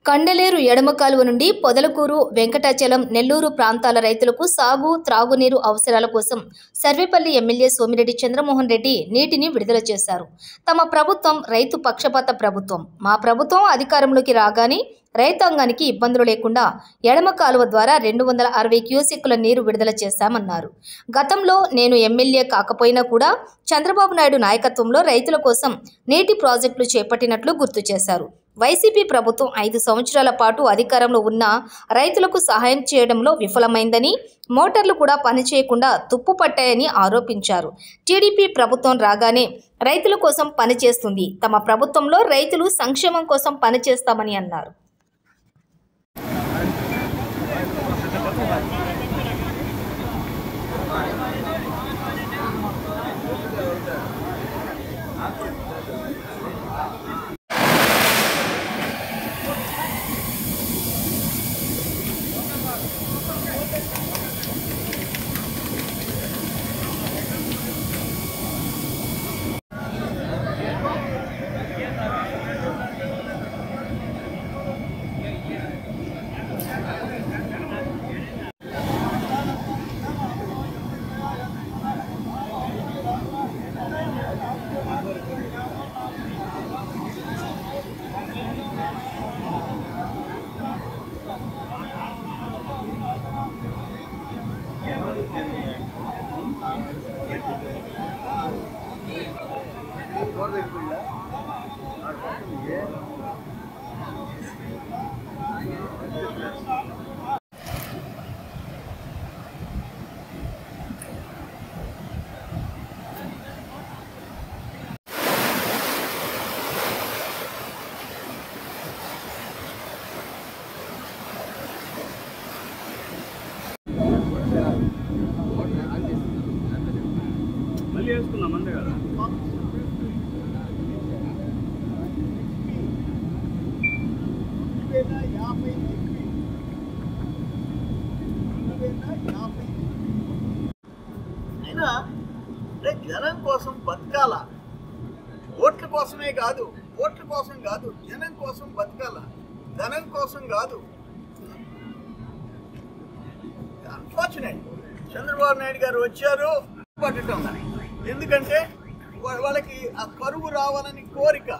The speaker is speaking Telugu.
కండలేరు ఎడమ కాలువ నుండి పొదలకూరు, వెంకటాచలం, నెల్లూరు ప్రాంతాల రైతులకు సాగు, త్రాగునీరు అవసరాల కోసం సర్వేపల్లి ఎమ్మెల్యే సోమిరెడ్డి చంద్రమోహన్ రెడ్డి నీటిని విడుదల చేశారు. తమ ప్రభుత్వం రైతు పక్షపాత ప్రభుత్వం. మా ప్రభుత్వం అధికారంలోకి రాగానే రైతాంగానికి ఇబ్బందులు లేకుండా ఎడమ కాలువ ద్వారా 260 క్యూసెక్కుల నీరు విడుదల చేశామన్నారు. గతంలో నేను ఎమ్మెల్యే కాకపోయినా కూడా చంద్రబాబు నాయుడు నాయకత్వంలో రైతుల కోసం నీటి ప్రాజెక్టులు చేపట్టినట్లు గుర్తు చేశారు. వైసీపీ ప్రభుత్వం 5 సంవత్సరాల పాటు అధికారంలో ఉన్న రైతులకు సహాయం చేయడంలో విఫలమైందని, మోటార్లు కూడా పనిచేయకుండా తుప్పుపట్టాయని ఆరోపించారు. టీడీపీ ప్రభుత్వం రాగానే రైతుల కోసం పనిచేస్తుంది. తమ ప్రభుత్వంలో రైతులు సంక్షేమం కోసం పనిచేస్తామని అన్నారు. అయినా జనం కోసం బతకాల, ఓట్ల కోసమే కాదు, ఓట్ల కోసం కాదు, జనం కోసం బతకాల, ధనం కోసం కాదు. అన్ఫార్చునేట్ చంద్రబాబు నాయుడు గారు వచ్చారు పట్టడం, ఎందుకంటే వాళ్ళకి ఆ కరువు రావాలని కోరిక.